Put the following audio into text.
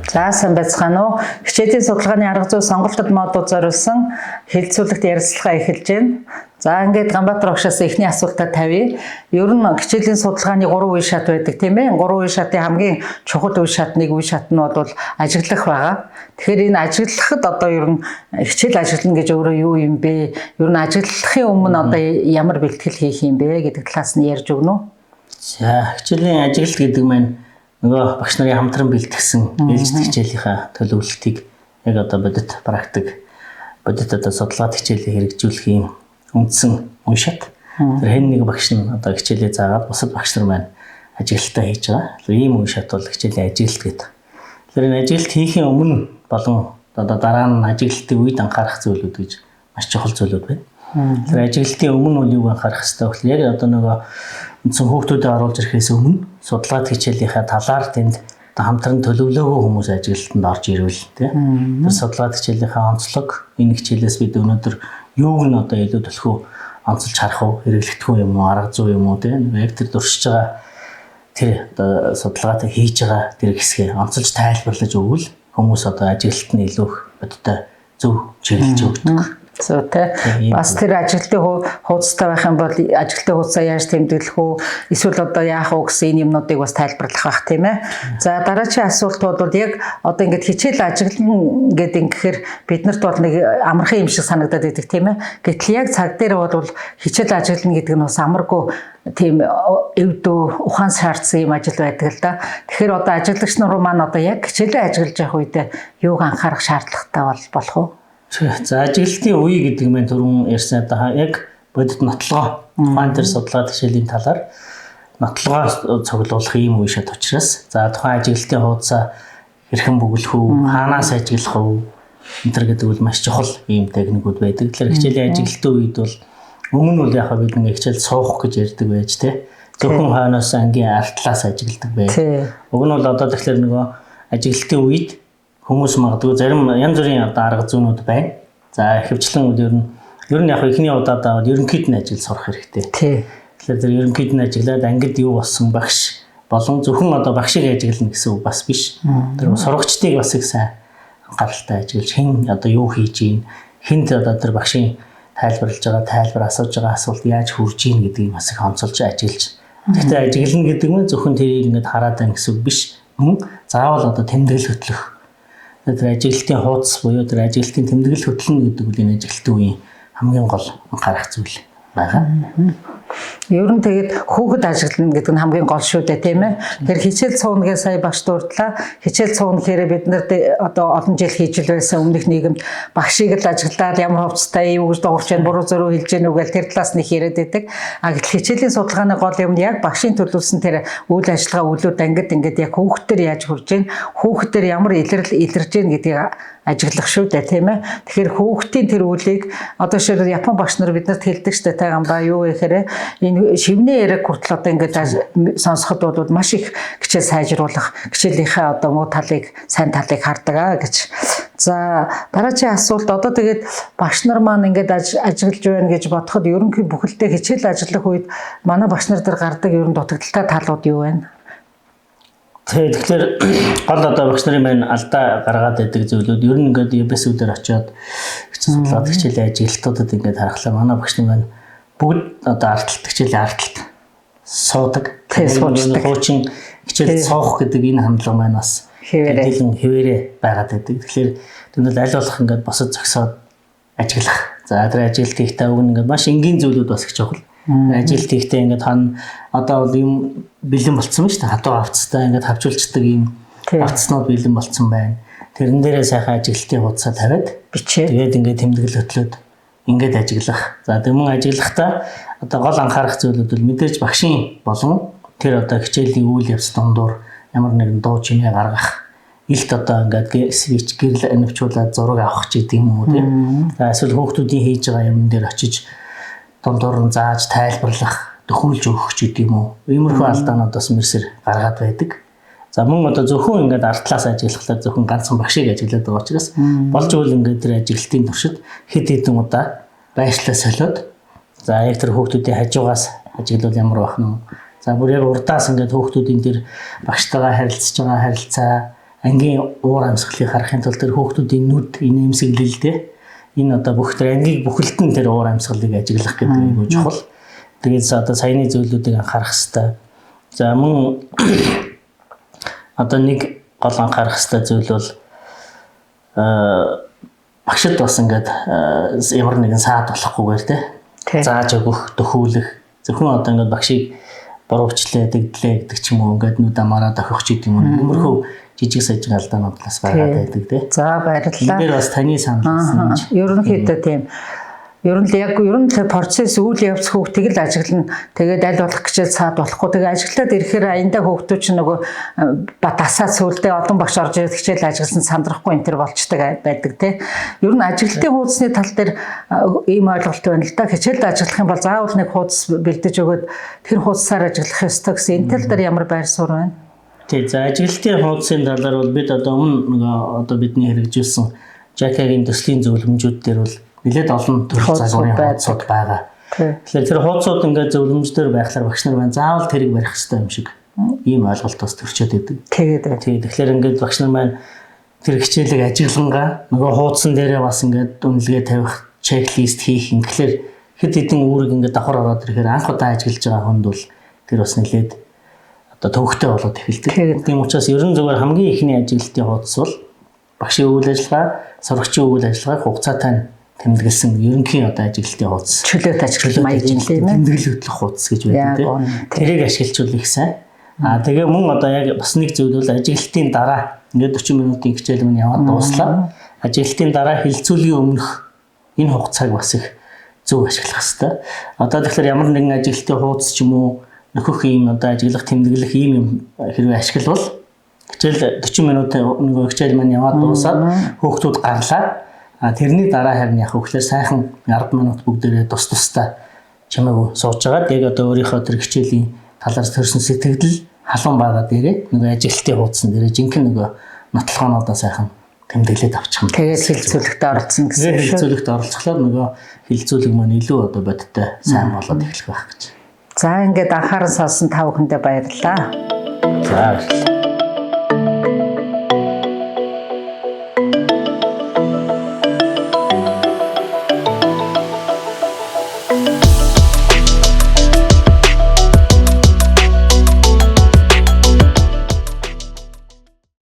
За сайн байцгаана уу? Хичээлийн судалгааны арга зүй сонголтод модууд зориулсан хэлэлцүүлэгт ярилцлага эхэлж байна. За ингээд Ганбаатар багшаас эхний асуултаа тавья. Ер нь хичээлийн судалгааны 3 үе шат байдаг тийм ээ. 3 үе шатын хамгийн чухал үе шат нэг үе шат нь бол ажиглах байгаа. Тэгэхээр энэ ажиглахад одоо ер нь хичээл ажиглана гэж өөрөө юу юм бэ? Ер нь ажиглахын өмнө одоо ямар бэлтгэл хийх юм бэ гэдэг талаас нь ярьж өгнө үү? За хичээлийн ажиглалт гэдэг маань нөгөө багш нарын хамтран бэлтгэсэн ээлжид хичээлийнхаа төлөвлөлтийг яг одоо бодит практик бодит одоо судалгаад хичээлээ хэрэгжүүлэх юм үндсэн үе шат. Тэр хэн нэг багш нь одоо хичээлээ заагаад бусад багш нар маань ажиглалтаа хийж байгаа. Тэр ийм үе шат бол хичээлийн ажиглалт гэдэг. Тэр энэ ажиглалт хийхин өмнө болон одоо дараа нь ажиглалтын үед анхаарах зүйлүүд гэж маш чухал зүйлүүд байна. Тэр ажиглалтын өмнө үл юуг анхаарах хэрэгтэй вэ? Яг одоо нөгөө үндсэн хүүхдүүдэд оруулж ирэхээс өмнө судалгаад хичээлийнхаа талаар тэнд хамтран төлөвлөгөө хүмүүс ажиглалтанд орж ирвэл тийм. Тэр судалгаад хичээлийнхаа онцлог энэ хичээлээс бид өнөөдөр юуг нь одоо илүү төлхөө онцолж харах уу, хэрэглэгдэх үү юм уу, арга зүй юм уу тийм. Яг тэр дуршиж байгаа тэр одоо судалгаатай хийж байгаа тэр хэсгээ онцолж тайлбарлаж өгвөл хүмүүс одоо ажиглалт нь илүү бодтой зөв чиглэж өгдөг. Зүйтэй. Бас тэр ажиглалтын хуудастай байх юм бол ажиглалтын хуудасаа яаж тэмдэглэх үү? Эсвэл одоо яах вэ гэсэн энэ юмнуудыг бас тайлбарлах байх тийм ээ. За дараагийн асуулт бол яг одоо ингээд хичээл ажиглан гэдэг ингэхээр биднэрт бол нэг амархан юм шиг санагдаад байдаг тийм ээ. Гэтэл яг цаг дээр бол хичээл ажиглана гэдэг нь бас амаргүй тийм эвдөө ухаан шаардсан юм ажил байдаг л да. Тэгэхээр одоо ажиглагч нар маань одоо яг хичээлээ ажиглаж явах үед юуг анхаарах шаардлагатай болох вэ? За ажиглалтын үе гэдэг нь түрүүн ярьсан одоо яг бодит нотлогоо тухайн тэр судлаад хичээлийн талаар нотлогоо цуглуулах ийм үе шат учраас за тухайн ажиглалтын хуудасаа хэрхэн бүглэх үү, хаанаас ажиглах үү энэ төр гэдэг бол маш чухал ийм техникүүд байдаг. Тэгэхээр хичээлийн ажиглалтын үед бол өмнө нь яг бид нэг хичээл суух гэж ярьдаг байж тээ. Зөвхөн хойноос ангийн артлаас ажигладаг бай. Уг нь бол одоо тэгэхээр нөгөө ажиглалтын үед хүмүүс магадгүй зарим янз бүрийн одоо арга зүйнүүд байна. За хөвчлэн ер нь яг ихний удаадаа ерөнхийд нь ажил сурах хэрэгтэй. Тэгэхээр тэр ерөнхийд нь ажиглаад ангид юу болсон багш болон зөвхөн одоо багшийг ажиглана гэсэн үг бас биш. Тэр сурагчдыг бас их сайн анхааралтай ажиглаж хэн одоо юу хийж ийн, хэнд одоо тэр багшийн тайлбарлаж байгаа тайлбар асууж байгаа асуулт яаж хүрж ийн гэдгийг бас их онцолж ажиглаж. Гэхдээ ажиглана гэдэг нь зөвхөн тэрийг ингэж хараад байна гэсэн үг биш. Заавал одоо тэмдэглэл хөтлөх. Тэр ажиглалтын хуудас буюу тэр ажиглалтын тэмдэглэл хөтлөн гэдэг үл энэ ажиглалтын үеийн хамгийн гол анхаарах зүйл байгаа. Ер нь тэгээд хүүхэд ажиглана гэдэг нь хамгийн гол шүү дээ тийм ээ. Тэр хичээл цуунагээ сая багш дурдлаа. Хичээл цуuna гэхээр бид нарт одоо олон жил хийж л байсан өмнөх нийгэмд багшийг л ажиглаад ямар хувцастай юу гэж дуурч яа буруу зөрүү хэлж гэнэ үгээл тэр талаас нь яриад байдаг. А гэтэл хичээлийн судалгааны гол юм яг багшийн төлөвлөсөн тэр үйл ажиллагаа үлүүд ангид ингээд яг хүүхдтэр яаж хурж гэн хүүхдтэр ямар илэрж гэн гэдгийг ажиглах шүү дээ тийм ээ. Тэгэхээр хүүхдийн тэр үлийг одоо шир Япон багш нар биднэрт хэлдэг штэ тайган ба юу гэхээр энэ шивнээ яриг хүртэл одоо ингээд сонсоход бол маш их хичээл сайжруулах хичээлийнхээ одоо муу талыг сайн талыг хардаг гэж. За дараагийн асуулт одоо тэгээд багш нар маань ингээд ажиглаж байна гэж бодоход ерөнхий бүхэлдээ хичээл ажиллах үед манай багш нар дээр гардаг ерөн дутагдaltaй талууд юу байна? Тэгэхээр гол одоо багш нарын маань алдаа гаргаад байдаг зүйлүүд ер нь ингээд ебэсүүдээр очиод хичээл судлаад хичээлийн ажиглалтуудад ингээд харахлаа манай багш нар маань бүгд одоо ардталт хичээлийн ардталт суудаг. Хуучин хичээл суух гэдэг энэ хандлага маань бас хэвээрээ байгаад байдаг. Тэгэхээр тэнд аль болох ингээд босод зогсоод ажиглах. За тэр ажилт хийхдээ уг нь ингээд маш энгийн зүйлүүд бас их чухал. Ажилт хийхдээ ингээд одоо бол юм бэлэн болцсон байна шүү дээ. Хатуу авцтай ингээд хавчуулцдаг юм авцснууд бэлэн болцсон байна. Тэрэн дээрээ сайхан ажилтны хуудасаа тавиад бичээ. Тэгээд ингээд тэмдэглэл хөтлөөд ингээд ажиглах. За тэгмэн ажиглахдаа одоо гол анхаарах зүйлүүд бол мэдээж багшийн болон тэр одоо хичээлийн үйл явц дундуур ямар нэгэн дуу чимээ гаргах. Илт одоо ингээд свич гэрэл навчуулаад зураг авах ч гэдэг юм уу тийм. За эсвэл хүүхдүүдийн хийж байгаа юм дээр очиж дундуур нь зааж тайлбарлах, төхөөлж өгөх ч гэдэг юм уу. Иймэрхүү алдаануудаас мэрсэр гаргаад байдаг. За мөн одоо зөвхөн ингээд артлаас ажиглахлаар зөвхөн ганцхан багшийг ажиглаад байгаа учраас болж үйл ингээд тэр ажиглалтын туршид хэд хэдэн удаа байшлаа солиод за яг тэр хүүхдүүдийн хажуугаас ажиглал ямар байх нь. За бүр яг урдаас ингээд хүүхдүүдийн тэр багштайгаа харилцаж байгаа харилцаа ангийн уур амьсгалыг харахын тулд тэр хүүхдүүдийн нүд инээмсэглэлтэй энэ одоо бүх тэр ангийг бүхэлдэн тэр уур амьсгалыг ажиглах гэдэг нь айгүй чухал. Тэгээд одоо саяны зүйлүүдийг анхаарах хэрэгтэй. За мөн одоо нэг гол анхаарах хэрэгтэй зүйл бол багшд бас ингээд ямар нэгэн саад болохгүйгээр тий зааж өгөх, дөхүүлэх зөвхөн одоо ингээд багшийг буруучлаа, дэгдлээ гэдэг ч юм уу ингээд нүд амаараа дохих ч гэдэг юм уу. Өмнөхөө жижиг сажиг алдаанууд бас байгаад байдаг тий. За баярлалаа. Энэ дээр бас таны санал хэлсэн. Ерөнхийдөө тийм. Ер нь процесс үйл явц хүүхдийг л ажиглана. Тэгээд аль болох хичээл цаад болохгүй. Тэгээд ажиглаад ирэхээр аяндаа хүүхдүүд чинь нөгөө дасаа сүулдэ олон багш орж ирээд хичээл ажигласан сандрахгүй энэ төр болчдаг байдаг тий. Ер нь ажиглалтын хуудасны тал дээр ийм ойлголт байна л да. Хичээлд ажиглах юм бол заавал нэг хуудас бэлдэж өгөөд тэр хуудасаар ажиглах ёстой гэсэн энэ тал дээр ямар байр суурь байна? Тий, за ажиглалтын хуудсын талаар бол бид одоо өмнө нөгөө одоо бидний хэрэгжүүлсэн JICA-гийн төслийн зөвлөмжүүд дээр бол нэлээд олон төрөл загварын хуудсууд байгаа. Тэгэхээр тэр хуудсууд ингээд зөвлөмждөр байхлаар багш нар маань заавал тэрийг барих хэрэгтэй юм шиг ийм ойлголт бас төрчөөд байдаг. Тэгэхээр ингээд багш нар маань тэр хичээлийг ажиглангаа нөгөө хуудсан дээрээ бас ингээд үнэлгээ тавих, чеклист хийх ингээд хэд хэдэн үүрэг ингээд давхар ороод ирэхээр анх удаа ажиглаж байгаа хүнд бол тэр бас нэлээд одоо төвөгтэй болоод эхэлдэг. Тийм учраас ерөн зөвөр хамгийн ихний ажиглалтын хуудас бол багшийн үйл ажиллагаа, сурагчийн үйл ажиллагааг хугацаатай тэмдэглэсэн ерөнхий одоо ажиглалтын хуудас. Чөлөөт ажиглалт маяг юм тийм ээ. Тэмдэглэл хөтлөх хуудас гэж байдаг тийм. Тэрийг ашиглажул их сайн. Тэгээ мөн одоо яг бас нэг зүйл бол ажиглалтын дараа ингээд 40 минутын хичээл мань яваад дууслаа. Ажиглалтын дараа хилцүүлгийн өмнөх энэ хугацааг бас их зөв ашиглах хэрэгтэй. Одоо тэгэхээр ямар нэгэн ажиглалтын хуудас ч юм уу нөхөх ийм одоо ажиглах тэмдэглэх ийм юм хэрвээ ашиглавал хичээл 40 минут нөгөө хичээл мань яваад дуусаад хүүхдүүд гарлаа. Тэрний дараа харин яг хөөхлөөр сайхан 10 минут бүгдээрээ тус тустай чамайг сууж агаад яг одоо өөрийнхөө тэр хичээлийн талаар төрсэн сэтгэл халуун байгаа дээрээ нөгөө ажиглалтын хуудсан дээрээ жинхэнэ нөгөө нотлохоонуудаа сайхан тэмдэглээд авчих юм. Тэгээд хилцүүлэгт оролцсон гэсэн. Хилцүүлэгт оролцохлоор нөгөө хилцүүлэг маань илүү одоо бодиттой сайн болоод эхлэх байх гэж. За ингээд анхааран сонсон та бүхэндээ баярлалаа. За баярлалаа.